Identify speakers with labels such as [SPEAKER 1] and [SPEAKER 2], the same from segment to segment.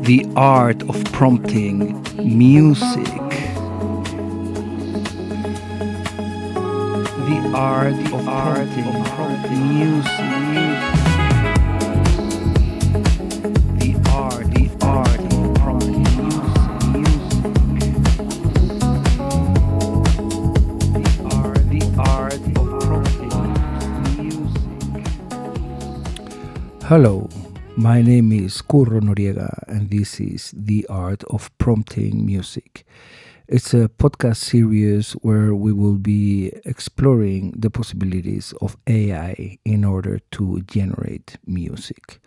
[SPEAKER 1] The art of prompting music. The art of prompting music. The art of prompting music. The art of prompting music. Hello. My name is Curro Noriega, and this is The Art of Prompting Music. It's a podcast series where we will be exploring the possibilities of AI in order to generate music.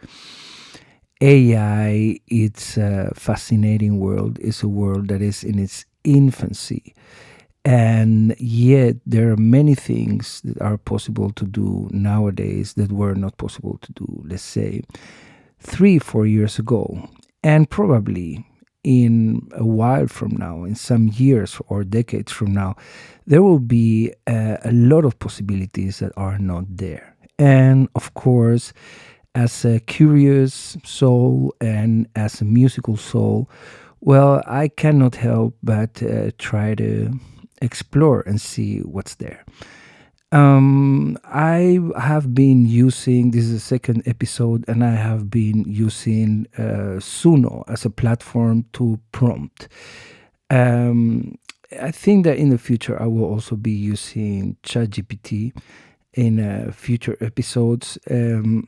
[SPEAKER 1] AI, it's a fascinating world. It's a world that is in its infancy. And yet there are many things that are possible to do nowadays that were not possible to do, let's say, 3-4 years ago, and probably in a while from now, in some years or decades from now, there will be a lot of possibilities that are not there. And of course, as a curious soul and as a musical soul, well, I cannot help but try to explore and see what's there. I have been using, this is the second episode, and I have been using Suno as a platform to prompt. I think that in the future I will also be using ChatGPT in future episodes. And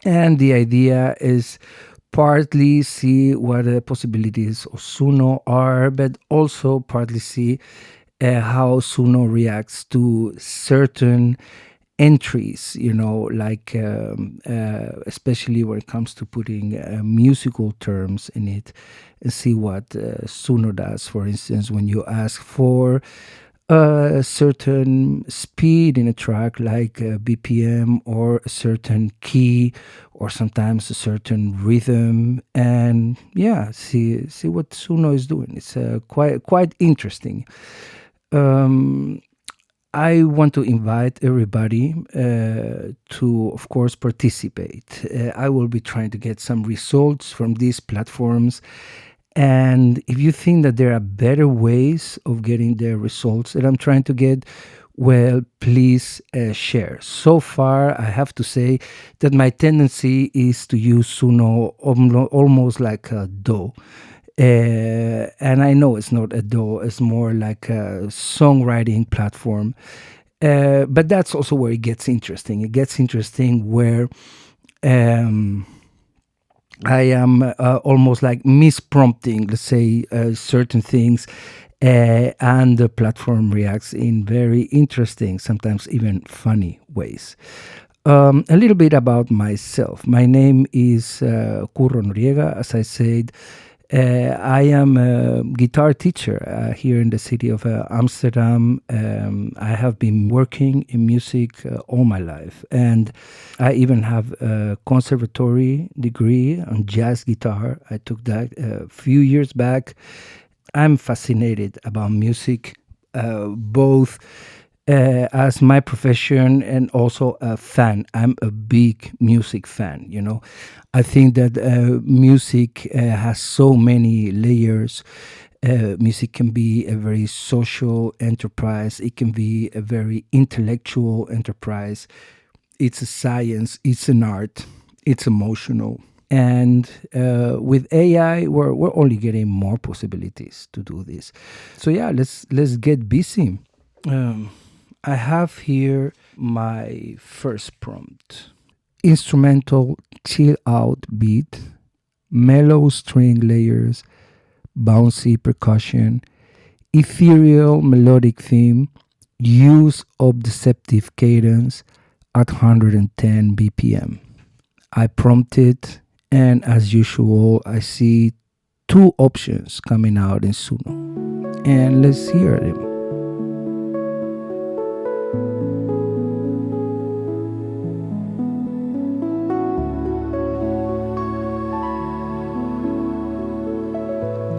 [SPEAKER 1] the idea is partly see what the possibilities of Suno are, but also partly see how Suno reacts to certain entries, like especially when it comes to putting musical terms in it, and see what Suno does. For instance, when you ask for a certain speed in a track, like BPM, or a certain key, or sometimes a certain rhythm, and see what Suno is doing. It's quite interesting. I want to invite everybody to, of course, participate. I will be trying to get some results from these platforms. And if you think that there are better ways of getting the results that I'm trying to get, well, please share. So far, I have to say that my tendency is to use Suno almost like a DAW. And I know it's not a DAW, it's more like a songwriting platform. But that's also where it gets interesting. It gets interesting where I am almost like misprompting, let's say, certain things, and the platform reacts in very interesting, sometimes even funny ways. A little bit about myself. My name is Curro Noriega, as I said. I am a guitar teacher here in the city of Amsterdam. I have been working in music all my life, and I even have a conservatory degree on jazz guitar. I took that a few years back. I'm fascinated about music, both as my profession and also a fan. I'm a big music fan, I think that music has so many layers. Music can be a very social enterprise. It can be a very intellectual enterprise. It's a science. It's an art. It's emotional. And with AI, we're only getting more possibilities to do this. So let's get busy. I have here my first prompt. Instrumental chill out beat, mellow string layers, bouncy percussion, ethereal melodic theme, use of deceptive cadence at 110 BPM. I prompted, and as usual, I see two options coming out in Suno. And let's hear them.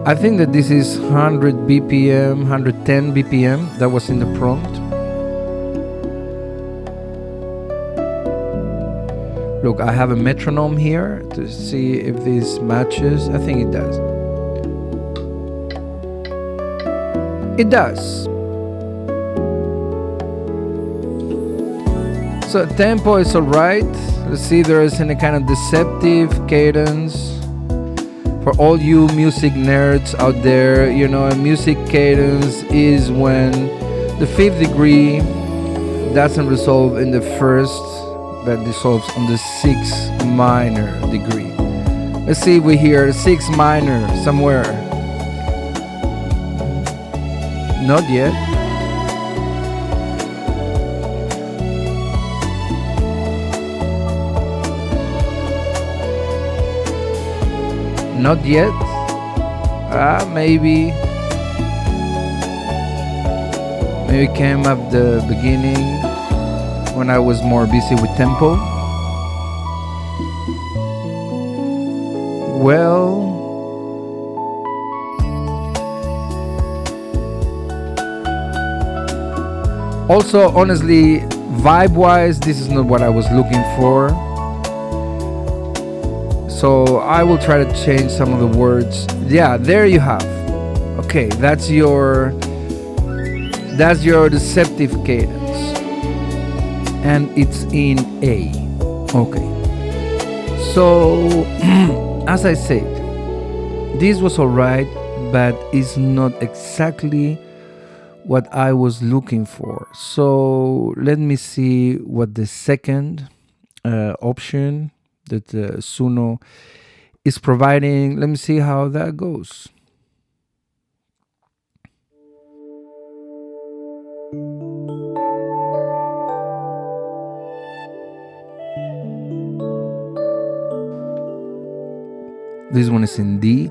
[SPEAKER 1] I think that this is 100 BPM, 110 BPM that was in the prompt. Look, I have a metronome here to see if this matches. I think it does. It does. So tempo is alright. Let's see if there is any kind of deceptive cadence. For all you music nerds out there, you know, a music cadence is when the fifth degree doesn't resolve in the first, but dissolves on the sixth minor degree. Let's see if we hear the sixth minor somewhere. Not yet. Not yet. Maybe. Maybe it came at the beginning when I was more busy with tempo. Well, also, honestly, vibe-wise, this is not what I was looking for. So I will try to change some of the words. Yeah, there you have. Okay, that's your deceptive cadence, and it's in A. Okay. So as I said, this was alright, but it's not exactly what I was looking for. So let me see what the second option that Suno is providing. Let me see how that goes. This one is in D.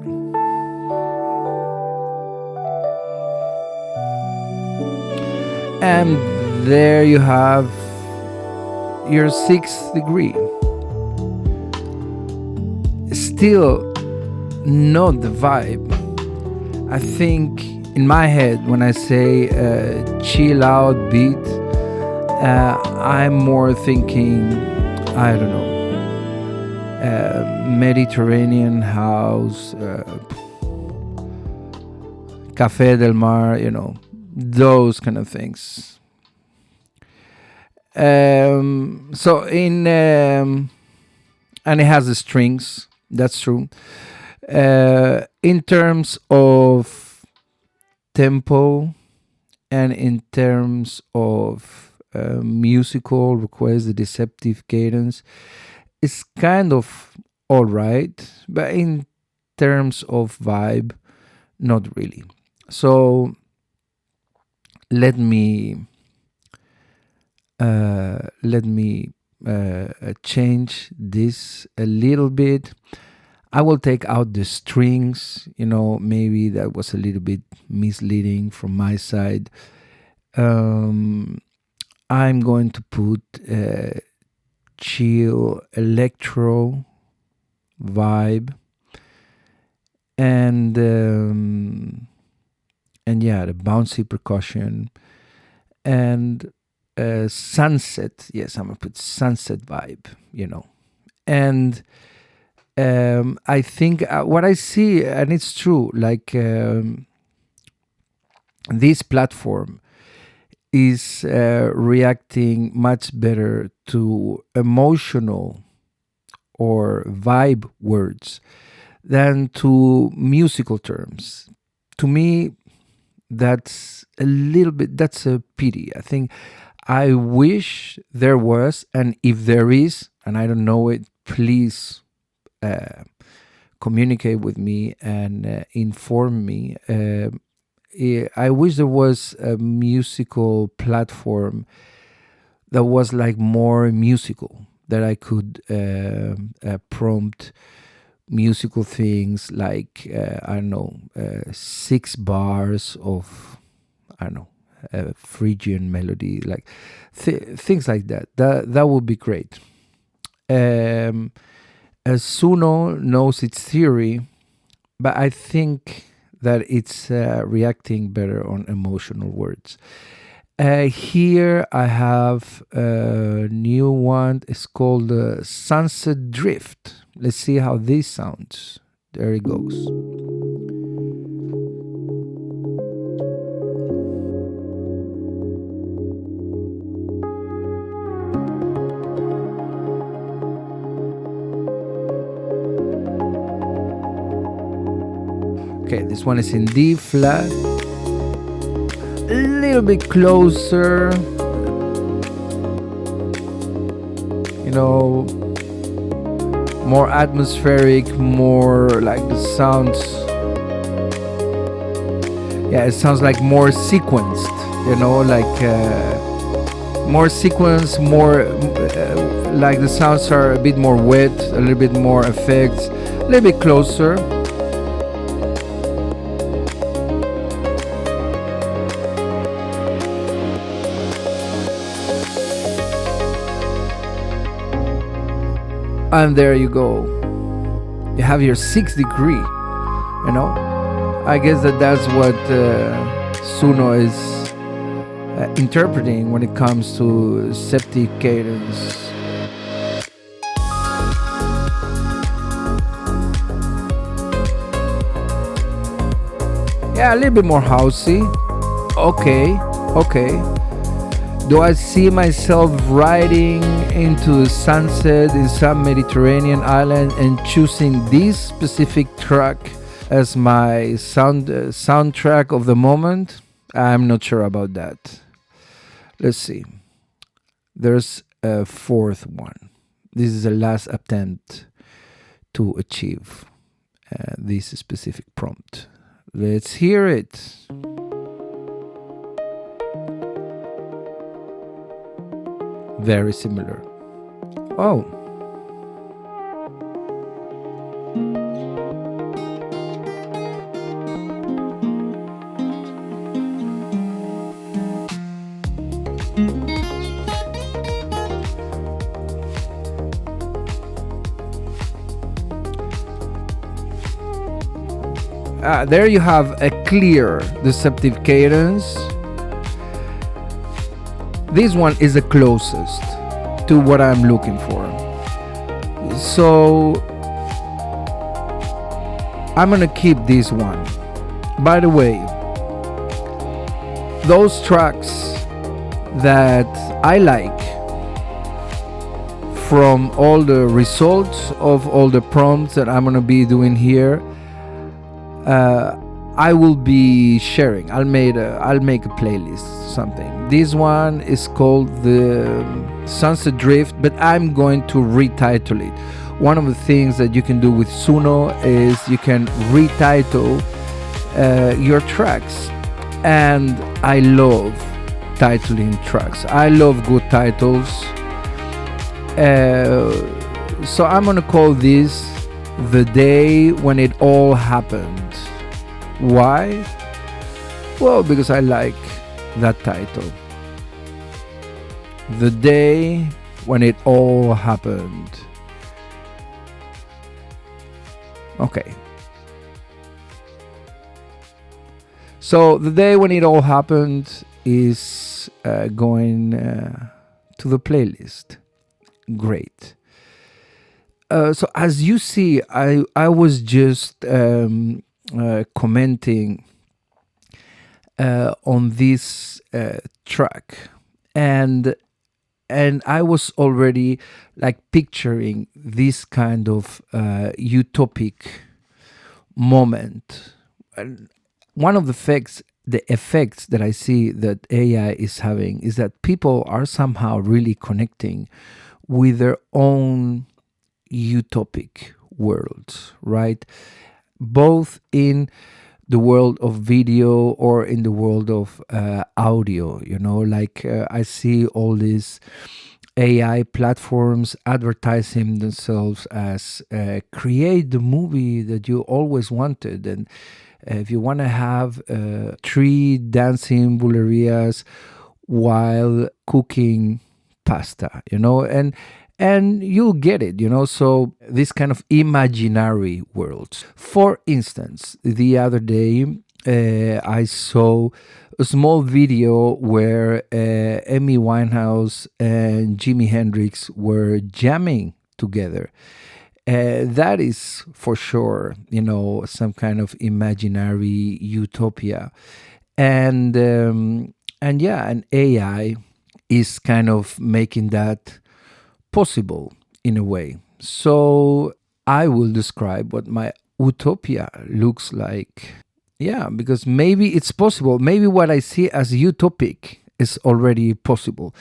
[SPEAKER 1] And there you have your sixth degree. Still not the vibe. I think in my head, when I say chill out beat, I'm more thinking, I don't know, Mediterranean house, Café del Mar, you know, those kind of things. So and it has the strings. That's true. In terms of tempo and in terms of musical request, the deceptive cadence is kind of all right, but in terms of vibe, not really. So let me change this a little bit. I will take out the strings. You know, maybe that was a little bit misleading from my side. I'm going to put chill electro vibe and yeah, the bouncy percussion and sunset. Yes, I'm gonna put sunset vibe, you know. And I think what I see, and it's true, like this platform is reacting much better to emotional or vibe words than to musical terms. To me, that's a pity. I think I wish there was, and if there is, and I don't know it, please communicate with me and inform me. I wish there was a musical platform that was like more musical, that I could prompt musical things like I don't know, 6 bars of, I don't know, a Phrygian melody, like things like that. That would be great. Suno knows its theory, but I think that it's reacting better on emotional words. Here I have a new one. It's called Sunset Drift. Let's see how this sounds. There it goes. Okay, this one is in D flat. A little bit closer. You know, more atmospheric, more like the sounds. Yeah, it sounds like more sequenced, you know, like more sequenced, more like the sounds are a bit more wet, a little bit more effects, a little bit closer. And there you go. You have your 6th degree, you know. I guess that's what Suno is interpreting when it comes to septic cadence. Yeah, a little bit more housey. Okay, okay. Do I see myself riding into the sunset in some Mediterranean island and choosing this specific track as my soundtrack of the moment? I'm not sure about that. Let's see. There's a 4th one. This is the last attempt to achieve this specific prompt. Let's hear it. Very similar. Oh. There you have a clear deceptive cadence. This one is the closest to what I'm looking for. So I'm gonna keep this one. By the way, those tracks that I like from all the results of all the prompts that I'm gonna be doing here, I will be sharing. I'll make a playlist, something. This one is called the Sunset Drift, but I'm going to retitle it. One of the things that you can do with Suno is you can retitle your tracks, and I love titling tracks. I love good titles. So I'm gonna call this The Day When It All Happened. Why? Well, because I like that title. The Day When It All Happened. Okay. So The Day When It All Happened is going to the playlist. Great. So as you see, I was just commenting on this track, and I was already like picturing this kind of utopic moment. And one of the effects that I see that AI is having is that people are somehow really connecting with their own utopic worlds, right? Both in the world of video or in the world of audio, you know, like I see all these AI platforms advertising themselves as create the movie that you always wanted. And if you want to have 3 dancing bullerias while cooking pasta, you know, and you'll get it, you know. So this kind of imaginary worlds. For instance, the other day I saw a small video where Amy Winehouse and Jimi Hendrix were jamming together. That is for sure, some kind of imaginary utopia, and yeah, an AI is kind of making that possible in a way. So I will describe what my utopia looks like. Yeah, because maybe it's possible. Maybe what I see as utopic is already possible.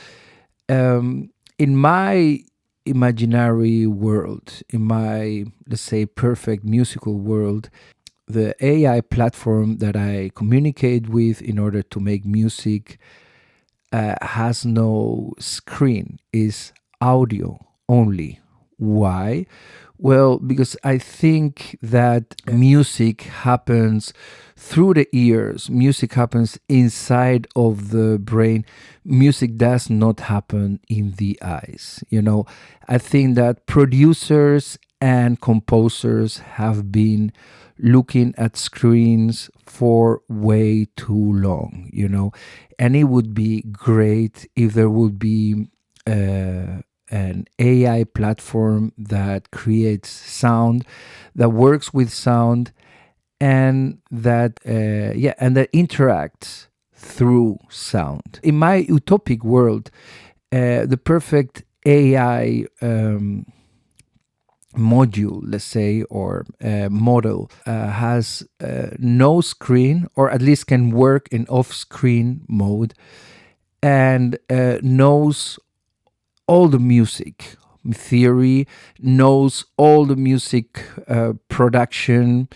[SPEAKER 1] In my imaginary world, in my, let's say, perfect musical world, the AI platform that I communicate with in order to make music has no screen, is audio only. Why? Well, because I think that music happens through the ears, music happens inside of the brain. Music does not happen in the eyes. I think that producers and composers have been looking at screens for way too long, and it would be great if there would be an AI platform that creates sound, that works with sound, and that interacts through sound. In my utopic world, the perfect AI module, let's say, or model has no screen, or at least can work in off-screen mode, and knows all the music theory, knows all the music production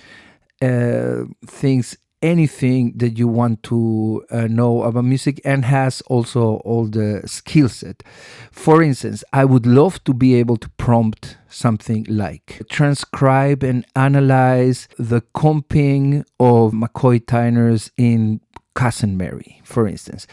[SPEAKER 1] things, anything that you want to know about music, and has also all the skill set. For instance, I would love to be able to prompt something like transcribe and analyze the comping of McCoy Tyners in Cousin Mary, for instance,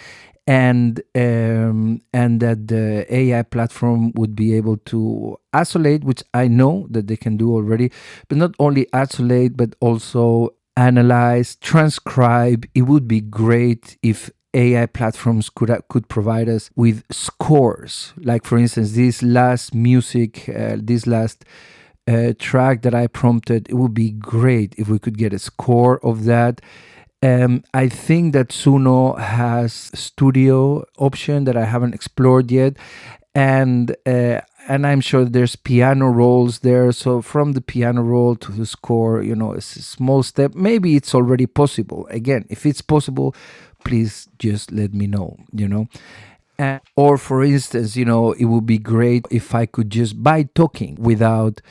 [SPEAKER 1] and that the AI platform would be able to isolate, which I know that they can do already, but not only isolate but also analyze, transcribe. It would be great if AI platforms could provide us with scores, like for instance this last music, this last track that I prompted. It would be great if we could get a score of that. I think that Suno has studio option that I haven't explored yet, and I'm sure there's piano rolls there. So from the piano roll to the score, it's a small step. Maybe it's already possible. Again, if it's possible, please just let me know. Or for instance, it would be great if I could just by talking without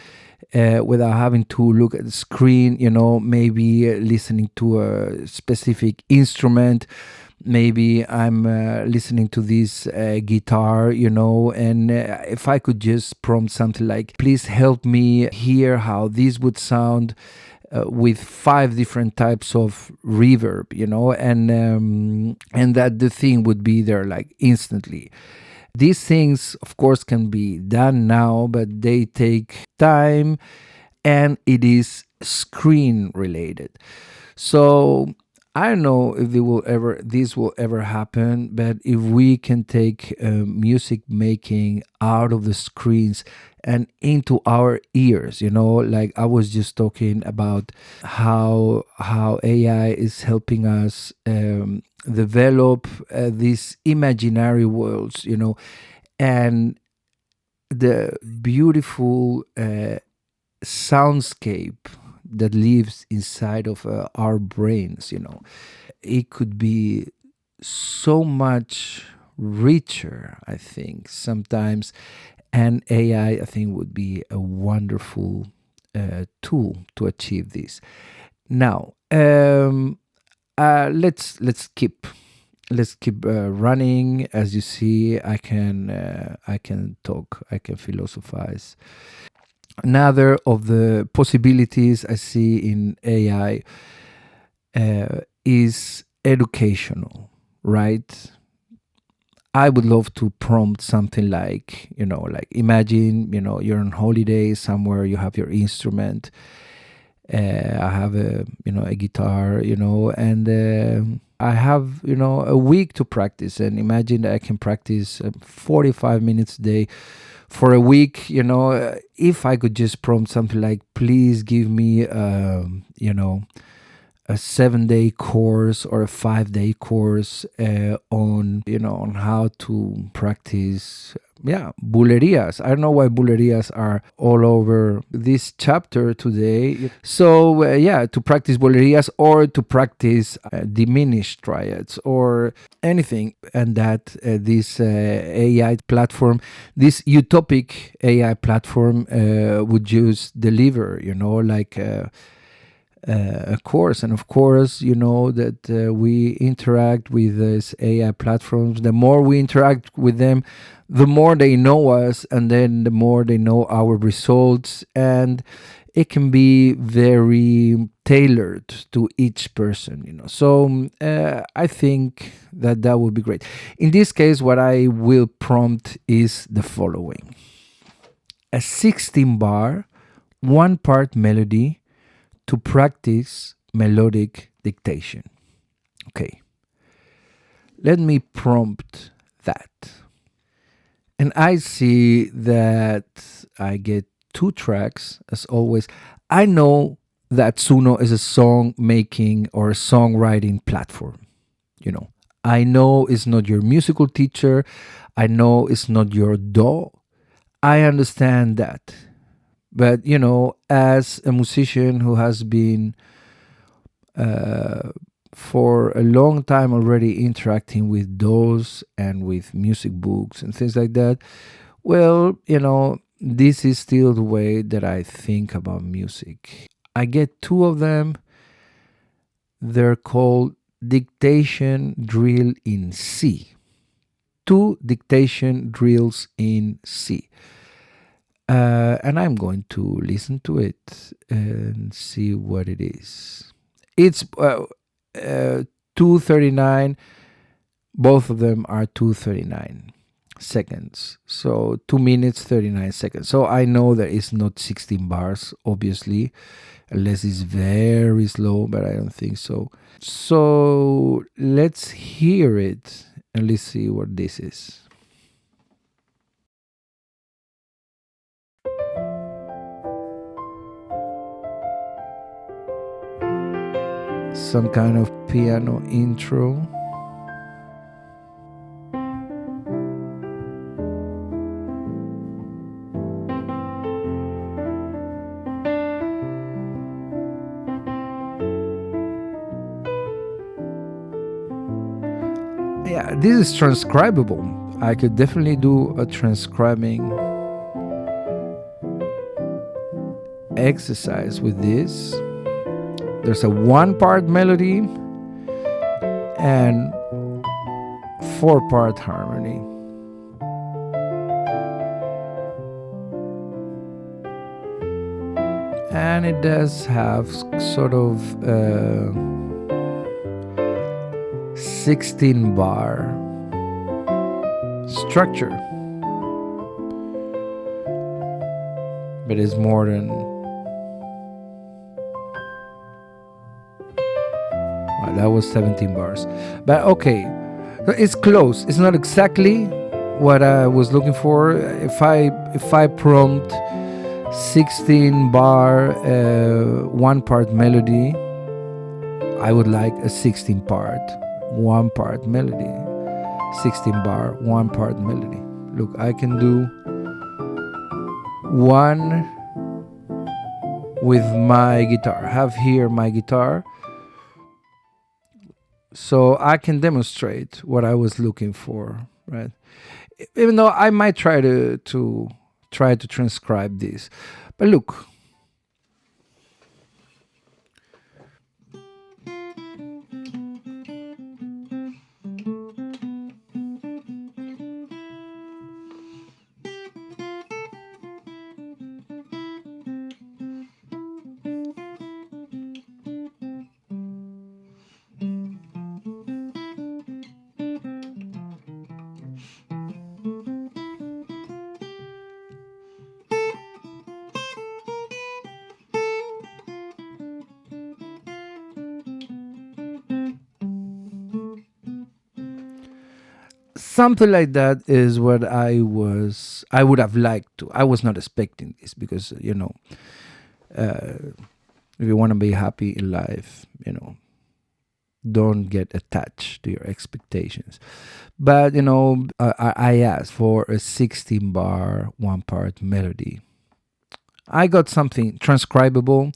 [SPEAKER 1] having to look at the screen, maybe listening to a specific instrument. Maybe I'm listening to this guitar, and if I could just prompt something like, please help me hear how this would sound with 5 different types of reverb, and that the thing would be there like instantly. These things, of course, can be done now, but they take time, and it is screen related. So I don't know if this will ever happen, but if we can take music making out of the screens and into our ears, like I was just talking about how AI is helping us develop these imaginary worlds, and the beautiful soundscape that lives inside of our brains. It could be so much richer, I think, sometimes. And AI, I think, would be a wonderful tool to achieve this. Now, let's keep running. As you see, I can talk, I can philosophize. Another of the possibilities I see in AI is educational, right? I would love to prompt something like imagine, you're on holiday somewhere, you have your instrument, I have a guitar, and I have a week to practice. And imagine that I can practice 45 minutes a day for a week. If I could just prompt something like, please give me, a 7-day course or a 5-day course on how to practice, bulerias. I don't know why bulerias are all over this chapter today. So to practice bulerias or to practice diminished triads or anything, and that this AI platform, this utopic AI platform would just deliver, like a course. And of course, that we interact with these AI platforms. The more we interact with them, the more they know us, and then the more they know our results. And it can be very tailored to each person, So I think that would be great. In this case, what I will prompt is the following: a 16 bar, one part melody to practice melodic dictation. Okay, let me prompt that. And I see that I get 2 tracks, as always. I know that Suno is a song making or a songwriting platform. I know it's not your musical teacher. I know it's not your DAW. I understand that. But, as a musician who has been for a long time already interacting with DAWs and with music books and things like that, well, this is still the way that I think about music. I get 2 of them. They're called dictation drill in C. 2 dictation drills in C. And I'm going to listen to it and see what it is. It's 239. Both of them are 239 seconds. So 2 minutes, 39 seconds. So I know that it's not 16 bars, obviously, unless it's very slow, but I don't think so. So let's hear it and let's see what this is. Some kind of piano intro. Yeah, this is transcribable. I could definitely do a transcribing exercise with this. There's a 1-part melody and 4-part harmony. And it does have sort of 16 bar structure, but it's more than, well, that was 17 bars, but okay, so it's close. It's not exactly what I was looking for. If I prompt 16 bar 1-part melody, I would like a 16 part 1-part melody. 16 bar 1-part melody. Look, I can do one with my guitar. I have here my guitar, so I can demonstrate what I was looking for, right? Even though I might try to transcribe this, but look. Something like that is what I would have liked to. I was not expecting this because, if you want to be happy in life, don't get attached to your expectations. But, I asked for a 16 bar, one part melody. I got something transcribable.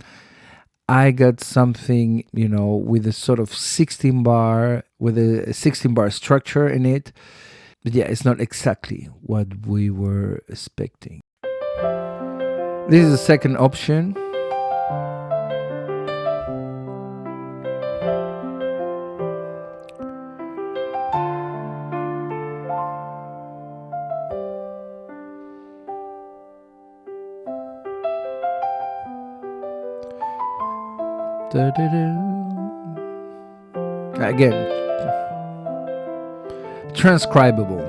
[SPEAKER 1] I got something, with a sort of 16 bar, with a 16 bar structure in it. But yeah, it's not exactly what we were expecting. This is the second option. Again, transcribable.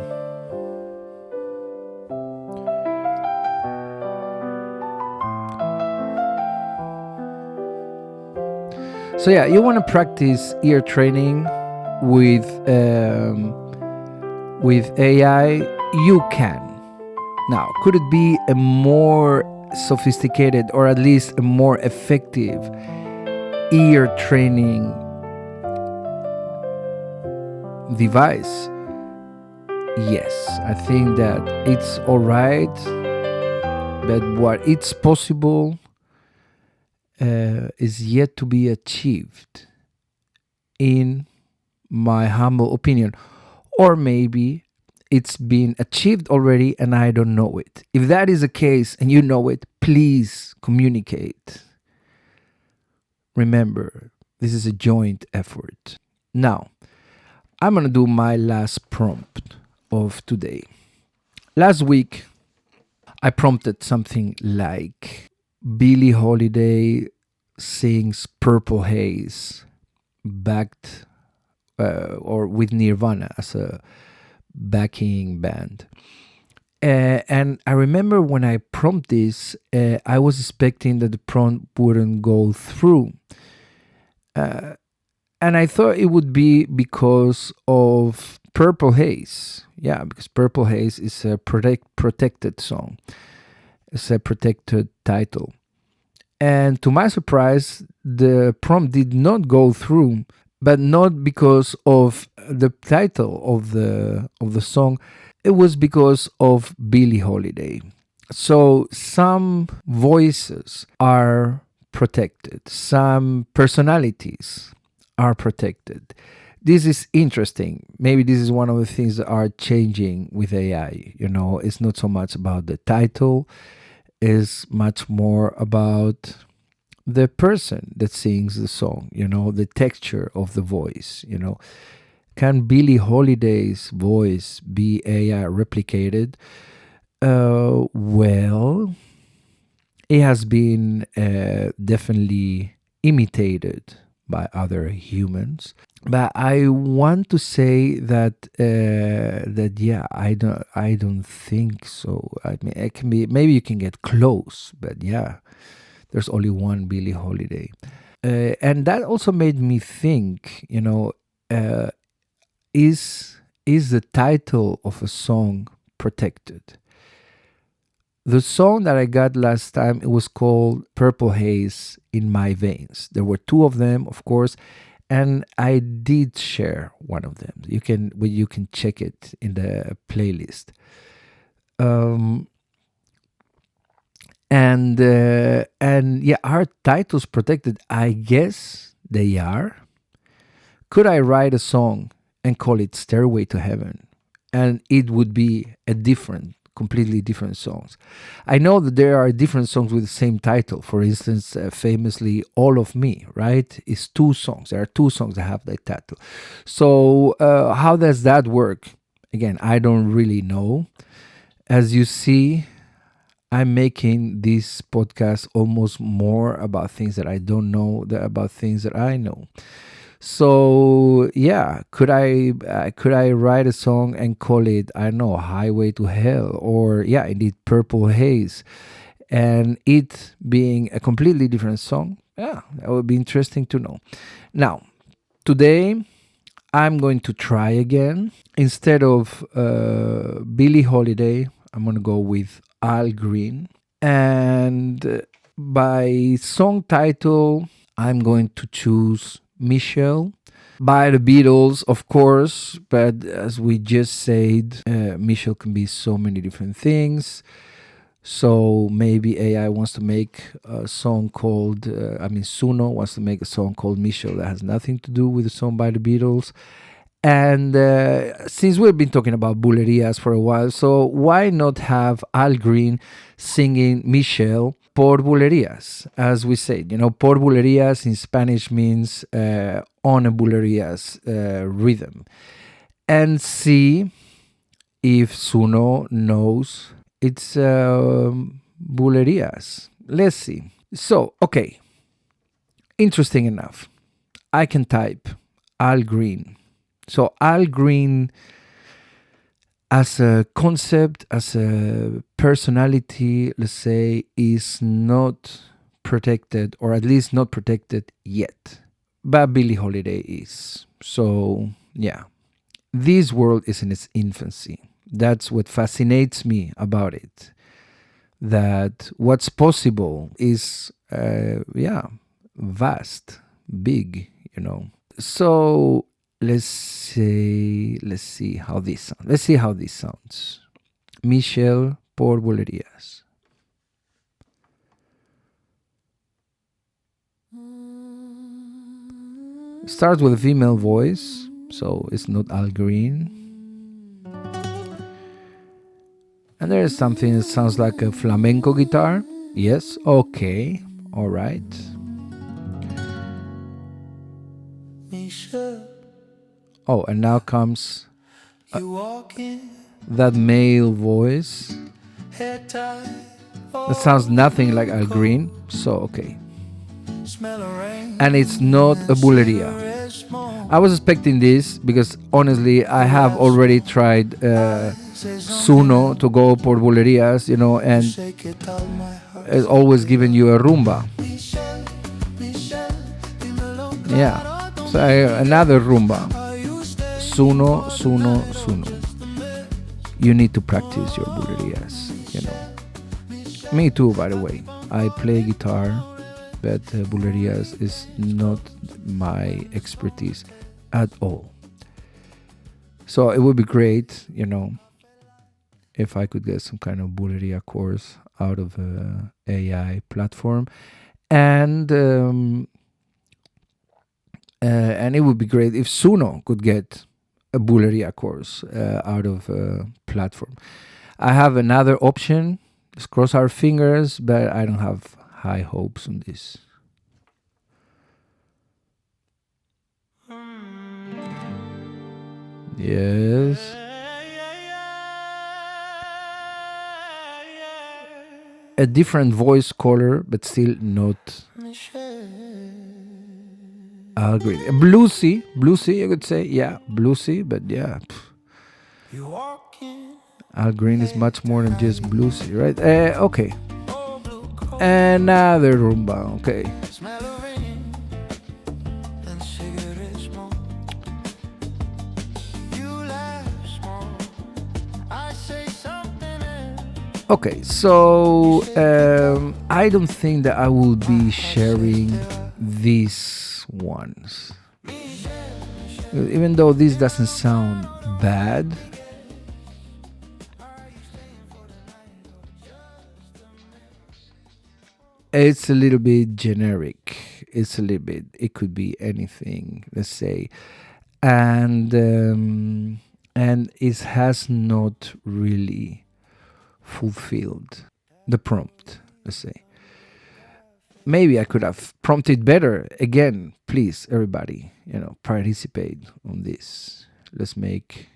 [SPEAKER 1] So yeah, you want to practice ear training with AI. You can. Now, could it be a more sophisticated or at least a more effective ear training device? Yes, I think that it's all right, but what it's possible is yet to be achieved, in my humble opinion. Or maybe it's been achieved already and I don't know it. If that is the case and you know it, please communicate. Remember, this is a joint effort. Now, I'm going to do my last prompt of today. Last week, I prompted something like Billie Holiday sings Purple Haze, backed or with Nirvana as a backing band. And I remember when I prompt this, I was expecting that the prompt wouldn't go through. And I thought it would be because of Purple Haze. Yeah, because Purple Haze is a protected song. It's a protected title. And to my surprise, the prompt did not go through, but not because of the title of the song. It was because of Billie Holiday. So some voices are protected, some personalities are protected. This is interesting. Maybe this is one of the things that are changing with AI. It's not so much about the title, it's much more about the person that sings the song, the texture of the voice. Can Billie Holiday's voice be AI replicated? Well, it has been definitely imitated by other humans, but I want to say that yeah, I don't think so. I mean, it can be, maybe you can get close, but yeah, there's only one Billie Holiday, and that also made me think. Uh, is the title of a song protected? The song that I got last time, it was called Purple Haze in My Veins. There were two of them, of course, and I did share one of them. You can check it in the playlist. And yeah, are titles protected? I guess they are. Could I write a song and call it Stairway to Heaven, and it would be completely different songs? I know that there are different songs with the same title. For instance, famously, All of Me, right? Is two songs. There are two songs that have that title. So how does that work? Again, I don't really know. As you see, I'm making this podcast almost more about things that I don't know than about things that I know. So yeah, could I write a song and call it, I don't know, Highway to Hell, or yeah, indeed Purple Haze, and it being a completely different song? Yeah, that would be interesting to know. Now, today I'm going to try again. Instead of Billie Holiday, I'm going to go with Al Green. And by song title, I'm going to choose Michelle by the Beatles, of course. But as we just said, Michelle can be so many different things. So maybe AI wants to make a song called, Suno wants to make a song called Michelle that has nothing to do with the song by the Beatles. And since we've been talking about bulerias for a while, so why not have Al Green singing Michelle por bulerias, as we said? Por bulerias in Spanish means on a bulerias rhythm. And see if Suno knows it's bulerias. Let's see. So, okay. Interesting enough. I can type Al Green. So Al Green as a concept, as a personality, let's say, is not protected, or at least not protected yet. But Billie Holiday is. So, yeah. This world is in its infancy. That's what fascinates me about it. That what's possible is, vast, big, So let's see how this sounds. Let's see how this sounds. Michelle por Bulerías. Starts with a female voice, so it's not Al Green. And there is something that sounds like a flamenco guitar. Yes, okay, all right. Oh, and now comes that male voice. That sounds nothing like Al Green, so okay. And it's not a bulería. I was expecting this because honestly, I have already tried Suno to go por bulerías, and it's always giving you a rumba. Yeah, so another rumba. Suno, Suno, Suno. You need to practice your bulerías, Me too, by the way. I play guitar, but bulerías is not my expertise at all. So it would be great, if I could get some kind of bulería course out of a AI platform, and it would be great if Suno could get a bulería course out of a platform. I have another option. Let's cross our fingers, but I don't have high hopes on this. Yes. A different voice color, but still not Al Green. Bluesy, you could say. Yeah, bluesy, but yeah. Al Green is much more than just bluesy, right? Okay. Another rumba, okay. Okay, so I don't think that I will be sharing these ones. Even though this doesn't sound bad, it's a little bit generic. It could be anything, let's say. And it has not really fulfilled the prompt, let's say. Maybe I could have prompted better. Again, please, everybody, participate on this. Let's make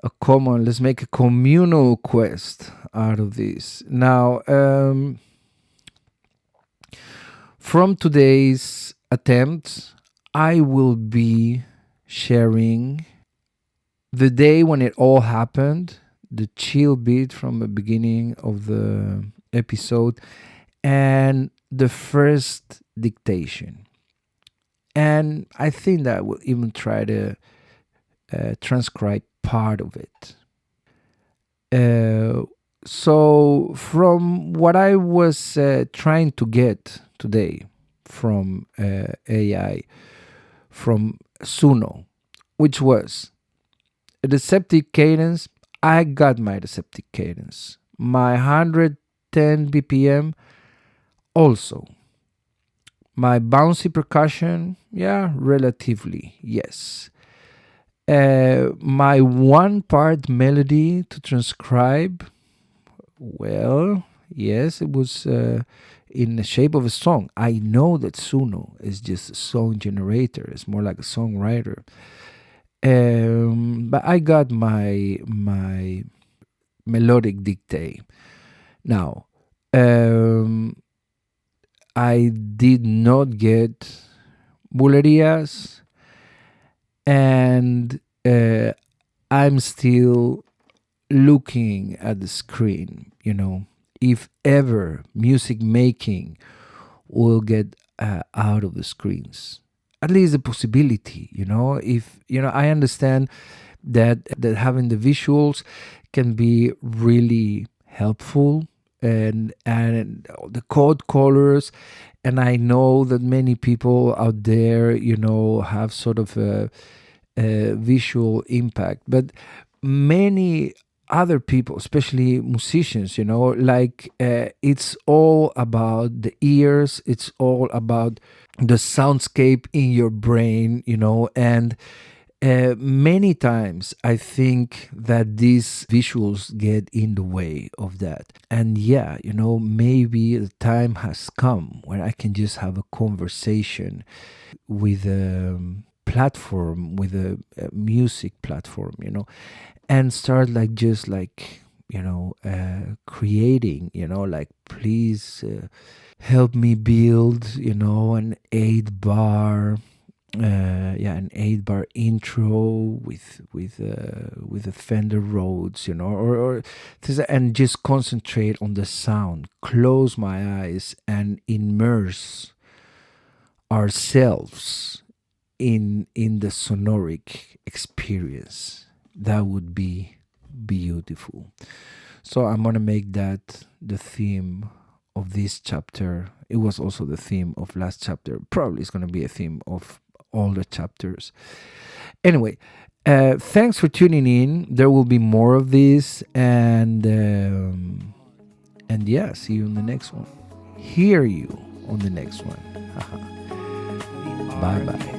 [SPEAKER 1] a communal quest out of this. Now, from today's attempt, I will be sharing the day when it all happened, the chill beat from the beginning of the episode, and the first dictation. And I think that I will even try to transcribe part of it. Uh, so, from what I was trying to get today from AI, from Suno, which was a deceptive cadence, I got my deceptive cadence. My 110 BPM also. My bouncy percussion, yeah, relatively, yes. My one part melody to transcribe, well, yes, it was in the shape of a song. I know that Suno is just a song generator, it's more like a songwriter. But I got my melodic dictate. Now, um, I did not get bulerías, and I'm still looking at the screen, if ever music making will get out of the screens. At least the possibility, if, I understand that having the visuals can be really helpful, and the code colors, and I know that many people out there, have sort of a visual impact, but many other people, especially musicians, like it's all about the ears, it's all about the soundscape in your brain, and many times I think that these visuals get in the way of that. And yeah, maybe the time has come where I can just have a conversation with a platform, with a music platform, and start like just like, creating, like, please help me build, an 8 bar an 8 bar intro with the Fender Rhodes, and just concentrate on the sound, close my eyes, and immerse ourselves in the sonoric experience. That would be beautiful. So I'm gonna make that the theme of this chapter. It was also the theme of last chapter. Probably it's gonna be a theme of all the chapters. Anyway, thanks for tuning in. There will be more of this, and yeah, see you in the next one. Hear you on the next one. Bye bye.